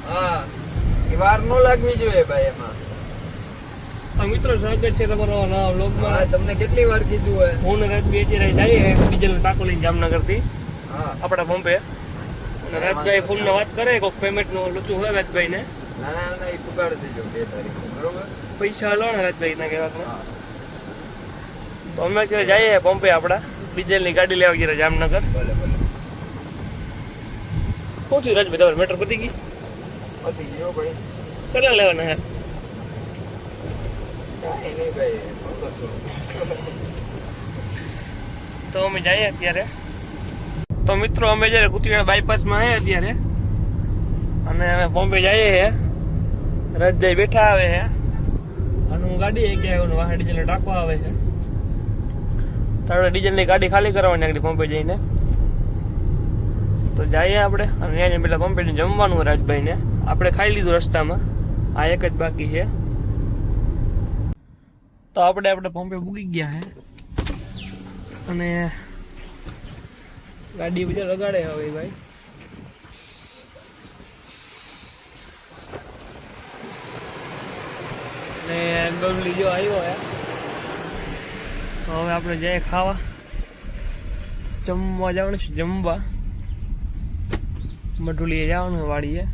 હા એ વાર નો લાગવી જોઈએ ભાઈ એમાં. મિત્રો સ્વાગત છે તમારો નવા વ્લોગમાં. હા તમને કેટલી વાર કીધું હોય. હું ને રાજભાઈ અત્યારે જઈએ ડીઝલ ટાંકો લઈને જામનગર થી હા આપણા પંપે. અને રાજભાઈ ફોન ને વાત કરે કોઈક પેમેન્ટ નું લોચું હોય રાજભાઈ ને. ના ના ના એ પુગાડી દેજો 2 તારીખે બરોબર. પૈસા લો ને રાજભાઈ ના કહેવા. હા તો અમે અત્યારે જઈએ પંપે આપડા ડીઝલ ની ગાડી લેવા ગયા જામનગર. ભલે ભલે. શું થયું રાજભાઈ તમારે મેટર પતી ગઈ? પતી ગયો ભાઈ. કેટલા લેવાના હે? કાંઈ નહીં ભાઈ 1500. તો અમે જઈએ અત્યારે. તો મિત્રો અમે જ્યારે કુતિયાણા બાયપાસમાં આવ્યા અત્યારે અને અમે બોમ્બે જઈએ છે. રાજભાઈ બેઠા આવે છે અને હું ગાડી કે વાહન ડીઝલ ટાંકવા આવે છે. તો આપણે ડીઝલની ગાડી ખાલી કરવાની આગળ પંપે જઈને. તો જઈએ આપણે અને અહીંયા પેલા પંપે જમવાનું રાજભાઈને આપણે ખાઈ લીધું રસ્તામાં. આ એક જ બાકી છે. તો આપણે પંપે પૂગી ગયા છે અને ગાડી બીજા લગાડે હવે ભાઈ. ને ગવલી જો આવ્યો હે. તો હવે આપણે જઈએ ખાવા. જમવા જવાનું છે જમવા. મઢુલીએ જવાનું વાડીએ.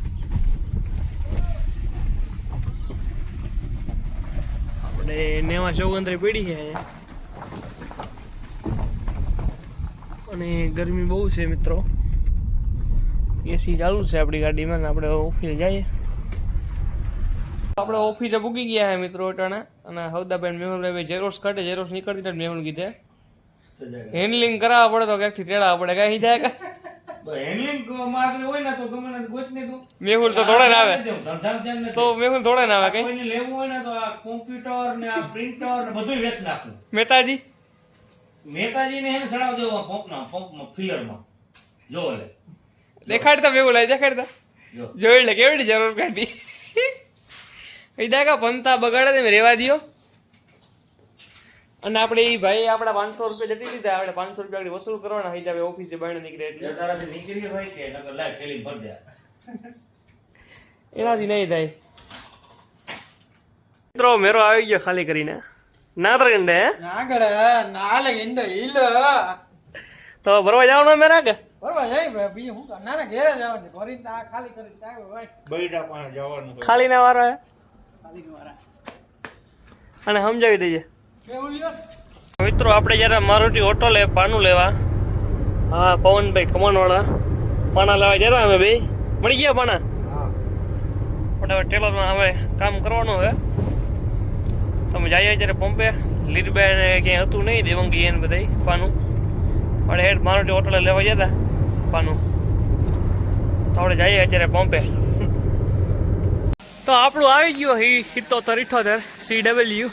આપણે નેવા ચોગંત્રી પીડી છે અહીંયા. અને ગરમી બહુ છે મિત્રો. એસી ચાલુ છે આપણી ગાડીમાં ને આપણે ઓફિસે જઈએ. આપણે ઓફિસે પૂગી ગયા છે મિત્રો અટાણા. અને હવદાભાઈ મેહુલભાઈ ઝેરોક્સ કાઢે ઝેરોક્સ નીકળતી મેહુલ કીધે હેન્ડલિંગ કરાવવા પડે તો ક્યાંકથી તેડાવવા પડે કઈ જાય કે હેન્ડલિંગ માગને હોય ને તો ગમે ને ગોત ને તું. મેહુલ તો થોડે ના આવે તો મેહુલ થોડે ના આવે કઈ કોઈને લેવું હોય ને તો આ કોમ્પ્યુટર ને આ પ્રિન્ટર ને બધું વેચ નાખું. મહેતાજી મહેતાજીને એને સડાવ દેવા પંપમાં ફિલરમાં જો લે દેખાડતા મેહુલ આવી દેખાડતા જો જોઈ લે કેવડી જરૂર કાઢી કઈ દાકા પંતા બગાડે તમે રેવા દો. અને આપણે એ ભાઈ આપડા 500 રૂપિયા જતી દીધા. આપણે 500 રૂપિયા આગળ વસૂલ કરવાના હોય આપણે ઓફિસે બાયણે નીકળે એટલે તારાથી નીકળી ભાઈ કે નકર લાય ઠેલી ભર દે. એનાથી નહીં થાય મિત્રો. મેરો આવી ગયો ખાલી કરીને નાતરગંડે ನಾಗಡ ನಾಳೆಗಿಂದ ಇಲ್ಲ તો ભરવા જવાનું મેરા કે બરોબર જઈ બીજું હું નાના ઘેરે જવાનું ભરી આ ખાલી કરી આવ્યો ભાઈ બૈરા પાસે જવાનું ખાલી ના વારો હે ખાલી મારા અને સમજાવી દેજે એવું લ્યો મિત્રો. આપણે જયારે મારુતિ ઓટો લે પાનું લેવા હા પવનભાઈ ખમણવાળા પાણા લેવા જરા અમે બે મળી ગયા પાણા. હા આપણે હવે ટેલરમાં હવે કામ કરવાનું હવે. તમે જઈએ ત્યારે પંપે લીરબાઈ ને ક્યાંય હતું નહીં દેવંગી એને બધા પાનું આપણે હેડ મારુતિ ઓટો લેવા જતા પાનું. તો આપણે જઈએ અત્યારે પંપે. તો આપણું આવી ગયું 7778 CW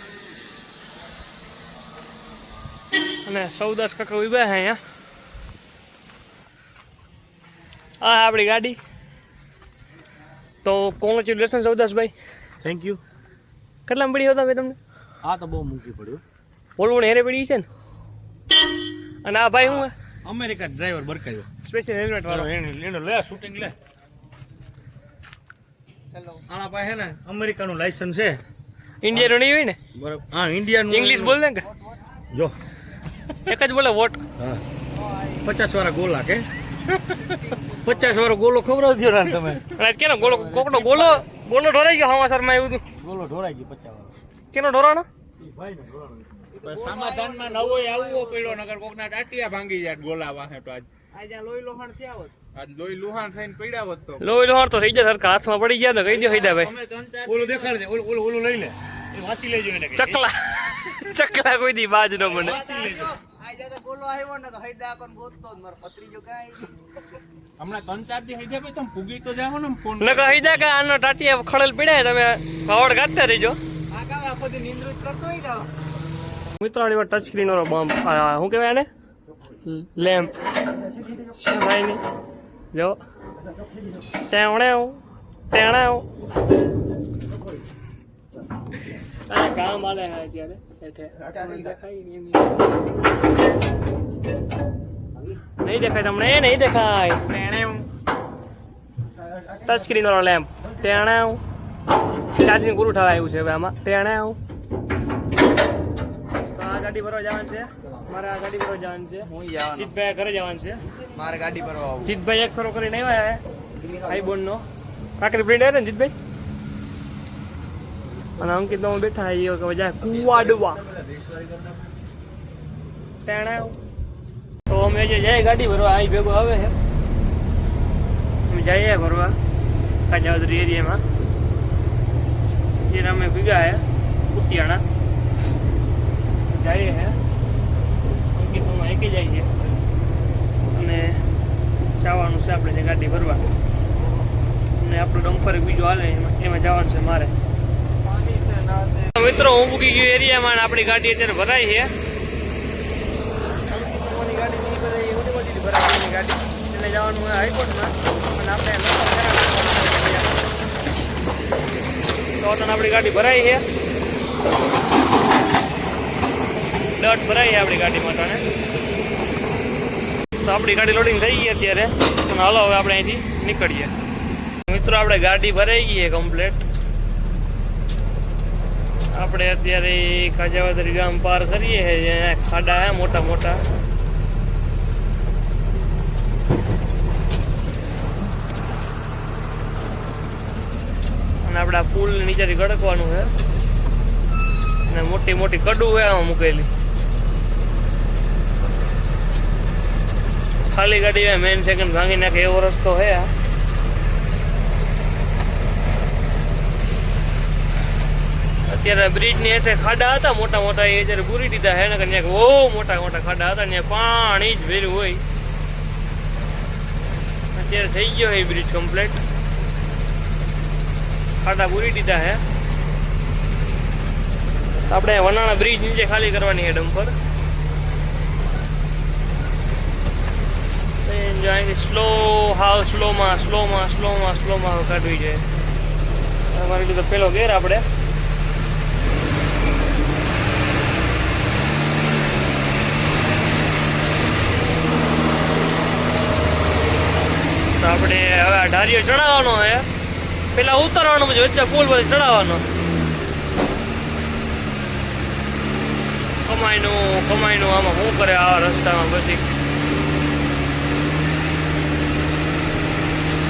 અને સૌદાસ કાકા ઉભા છે અહીંયા. આ આપણી ગાડી. તો કોંગ્રેચ્યુલેશન સૌદાસભાઈ. Thank you. કેટલામાં પડી હતા ભાઈ તમને? આ તો બહુ મૂકી પડ્યું. બોલવું હેરે પડી છે ને. અને આ ભાઈ હું અમેરિકા ડ્રાઈવર બરકાયો સ્પેશિયલ હેલ્મેટ વાળો. એનો લે શૂટિંગ લે. હેલો આના પાસે હે ને અમેરિકાનું લાયસન્સ છે. ઇન્ડિયાનો નહીં હોય ને. બરાબર. હા ઇન્ડિયાનું ઇંગ્લિશ બોલ ને કે જો એક જ બોલે વોટ. હા 50 વાળા ગોલા કે 50 વાળો ગોલો ખવડાવજો ને તમે. અને આજ કેનો ગોલો કોકનો ગોલો ગોલો ઢોરાઈ ગયો હવાસરમાં એવું હતું. ગોલો ઢોરાઈ ગયો 50 વાળો. કેનો ઢોરાણો? સમાધાનમાં નવો આવવો પડ્યો નગર કોકના ટાટિયા ભાંગી જાય ગોલા વાહે તો આજ આજે લોહી લોહણ થયા હોત આજ લોહી લુહાણ થઈને પડ્યા હોત તો લોહી લોહાર તો થઈ જાય સરખા હાથમાં પડી ગયા તો કહી દો હૈદા ભાઈ. અમે ત્રણ ચાર ઓલું દેખાડ દે ઓલું ઓલું લઈ લે એ વાસી લેજો એને કે ચકલા ચકલા કોઈ દી બાજ ન બને. આજે તો ગોલો આવ્યો ને તો હૈદા પણ ગોતતો જ મારો પત્રીજો કાઈ હમણાં ત્રણ ચાર દી હૈદા ભાઈ તમે પૂગી તો જાવ ને ફોન ન કહી દે કે આનો ટાટિયા ખડેલ પીડાય તમે ભાવડ કાઢતા રહીજો. આ કામ આખો દી નિંદ્રિત કરતો હોય કામ મિત્રો આની ટચ સ્ક્રીન વાળો બમ્પ શું કહેવાય આને લેમ્પ ભાઈ ની જો ટેવણે ટેણે કામ આલે હે અત્યારે નહીં દેખાય તમને. એ નહીં દેખાય ટચ સ્ક્રીન વાળો લેમ્પ તેણે આવું ચાર્જિંગ પૂરું થવા આવ્યું છે હવે આમાં તેણે આવું. તો આ ગાડી ભરવા જવાનું છે મારે, આ ગાડી ભરવા જવાનું છે. હું જવાનું જીતભાઈ ઘરે જવાનું છે. મારે ગાડી પર આવું. જીતભાઈ એક ફરો કરીને આવ્યા આઈબોન નો કાકરી પ્રિન્ટ આવ્યો ને જીતભાઈ. અને અંકિત નો બેઠા એ કે જાય કુવાડવા તેણે આવું. તો અમે જે જાય ગાડી ભરવા અહીં ભેગો આવે છે, અમે જઈએ ભરવા કાજાવદરી એરિયામાં. અત્યારે અમે ભેગા હે કુટિયાણા જઈએ હે. અંકિતમાં એકી જાય છે અને જવાનું છે આપણે જે ગાડી ભરવા. અને આપણું ડમ્પર બીજું હાલે એમાં જવાનું છે મારે. મિત્રો હું મૂકી ગયો એરિયામાં અને આપણી ગાડી અત્યારે ભરાઈ છે. ગાડી નહીં ભરાઈ એવી બધી ભરાઈ એની ગાડી એટલે જવાનું હોય હાઈકોર્ટમાં. અને આપણે તો આપણી ગાડી ભરાઈ છે, દટ ભરાઈ છે આપણી ગાડીમાં. તો આપણી ગાડી લોડિંગ થઈ ગઈ અત્યારે. અને હાલો હવે આપણે અહીંથી નીકળીએ. મિત્રો આપણે ગાડી ભરાઈ ગઈ છે કમ્પ્લેટ. આપણે અત્યારે કાજાવદરી ગામ પાર કરીએ છીએ, ખાડા હે મોટા મોટા. અને આપણે આ પુલ નીચેથી ગડકવાનું છે અને મોટી મોટી કડું છે આમાં મૂકેલી. ખાલી ગાડી મેન સેકન્ડ ભાંગી નાખે એવો રસ્તો છે. અત્યારે બ્રિજ ની હેઠે ખાડા હતા મોટા મોટા, એ અત્યારે પૂરી દીધા છે ને ત્યાં બહુ મોટા મોટા ખાડા હતા, ત્યાં પાણી જ ભર્યું હોય. અત્યારે થઈ ગયો છે બ્રિજ કમ્પ્લીટ, ખાડા પૂરી દીધા છે. આપણે વનાણા બ્રિજ નીચે ખાલી કરવાની છે ડમ્પર. સ્લો હાવ સ્લોમાં કાઢવી જોઈએ. અમારી લીધો પેલો ગેર આપણે. તો આપણે હવે આ ઢારીઓ ચડાવવાનો છે, પેલા ઉતારવાનો પછી વચ્ચે પુલ પર ચડાવવાનો. કમાઈનું આમાં શું કરે આવા રસ્તામાં પછી.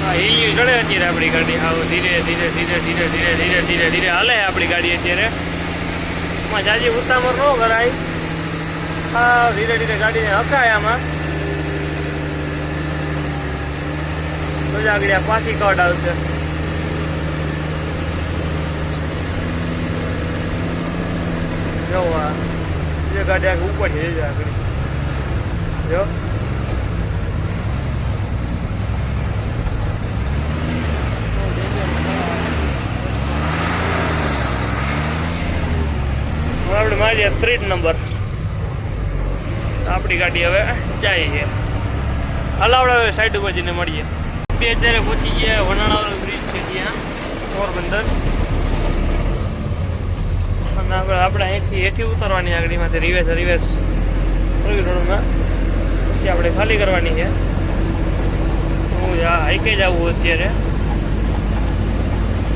હા હિલ્યું ચડે અત્યારે આપણી ગાડી. હા ધીરે ધીરે ધીરે ધીરે ધીરે ધીરે ધીરે ધીરે હાલે આપણી ગાડી અત્યારે. એમાં જાજી ઉતામર ન કરાય. હા ધીરે ધીરે ગાડીને હકાય આમાં. આગળ પાછી કટ આવશે. જો આ જે ગાડી આગળ ઉપર છે આગળ જો. આપણે મારી 3 નંબર આપણી ગાડી હવે જાય છે. હાલ આપણે સાઈડ ઉપર જઈને મળીએ. અત્યારે પહોંચી ગયા વનાણાવાળો બ્રિજ છે ત્યાં પોરબંદર. અને આપણે અહીંથી હેઠી ઉતારવાની આગળીમાંથી રિવેસ રોડમાં, પછી આપણે ખાલી કરવાની છે. હું હાઈકે જ આવું અત્યારે.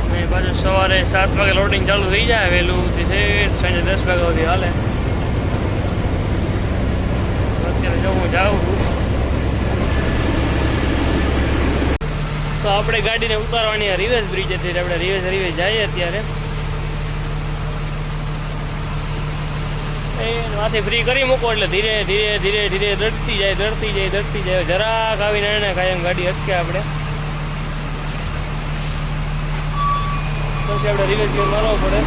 અને પાછું સવારે 7 વાગે લોડિંગ ચાલુ થઈ જાય વહેલું, સાંજે 10 વાગ્યા સુધી હાલે. અત્યારે જો હું જાઉં છું. તો આપણે ગાડીને ઉતારવાની રિવેસ બ્રિજ હતી, આપણે રિવેસ જઈએ અત્યારે. માથે ફ્રી કરી મૂકો એટલે ધીરે ધીરે ધીરે ધીરે દડતી જાય. જરાક આવીને એને કાયમ ગાડી અટકે આપણે. પછી આપણે રિવેસ ગેર મારવો પડે.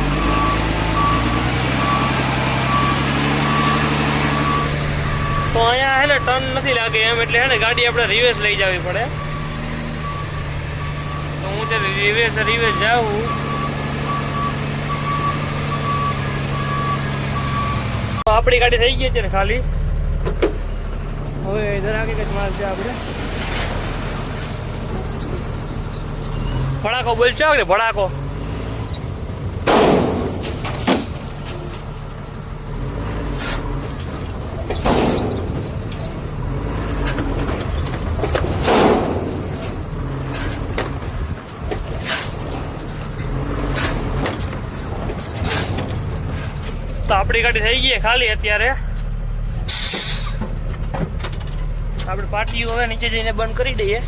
તો અહીંયા હે ને ટર્ન નથી લાગે એમ, એટલે હે ને ગાડી આપણે રિવેસ લઈ જવી પડે. તો હું ત્યારે રિવેસ જાઉં. આપણી ગાડી થઈ ગઈ છે ને ખાલી. હવે જરાક એક જ માલ છે આપણે. ભડાકો બોલશો ને ભડાકો. તો આપણી ગાડી થઈ ગઈ ખાલી અત્યારે. આપણે પાટીઓ હવે નીચે જઈને બંધ કરી દઈએ.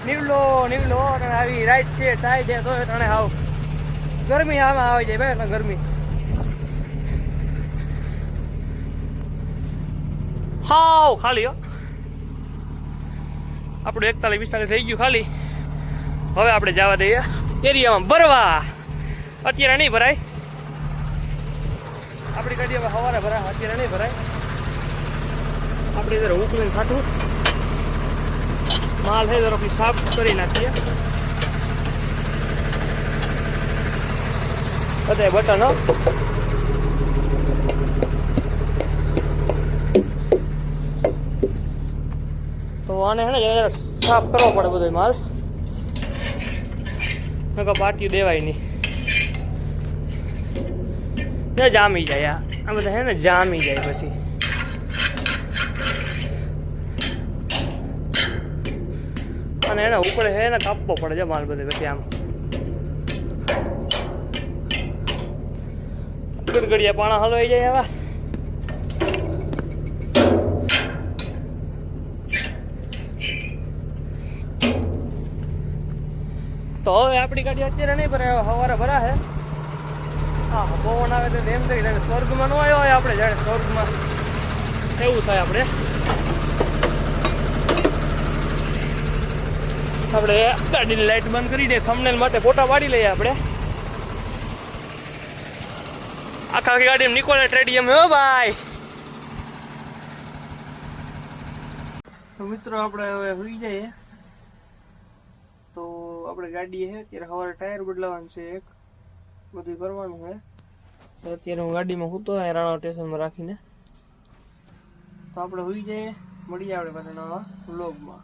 નીવલો અને આવી રાઈટ છે ટાઈટ છે તો તને હાવ ગરમી આમાં આવી જાય ભાઈ. ગરમી હાવ ખાલી હો. આપણું 41-42 થઈ ગયું ખાલી. હવે આપણે જવા દઈએ એરિયામાં ભરવા. અત્યારે નહીં ભરાય આપણી ગાડી, હવે સવારે ભરાય, અત્યારે નહીં ભરાય. આપણે જરા ઉકલીને ખાટું માલ છે જરા સાફ કરી નાખીએ. બધા બટન હો. તો આને હે ને સાફ કરવો પડે બધો માલ, નકર પાટિયું દેવાય નહીં. જામી જાય આ બધા હે ને, જામી જાય પછી. અને એને ઉકળે હે ને કાપવો પડે છે માલ બધે પછી. આમ ગડગડિયા પાણા હલવાઈ જાય આવા. તો હવે આપણી ગાડી અત્યારે નહીં ભરાય, સવારે ભરા હે. હા પવન આવે તો એમ થઈ જાય સ્વર્ગમાં ન આવ્યો હોય આપણે, જાણે સ્વર્ગમાં એવું થાય. આપણે ગાડીની લાઈટ બંધ કરી દઈએ, થંબનેલ માટે ફોટા પાડી લઈએ આપણે. આખા ગાડી નિકોલે ટ્રેડિયમ હો ભાઈ. તો મિત્રો આપણે હવે સુઈ જઈએ. તો આપણે ગાડી છે અત્યારે સવારે ટાયર બદલાવાનું છે, એક બધું કરવાનું છે. તો અત્યારે હું ગાડીમાં સૂતો હોય રાણા સ્ટેશનમાં રાખીને. તો આપણે સુઈ જઈએ, મળીએ આપણે પાછા નવા વ્લોગમાં.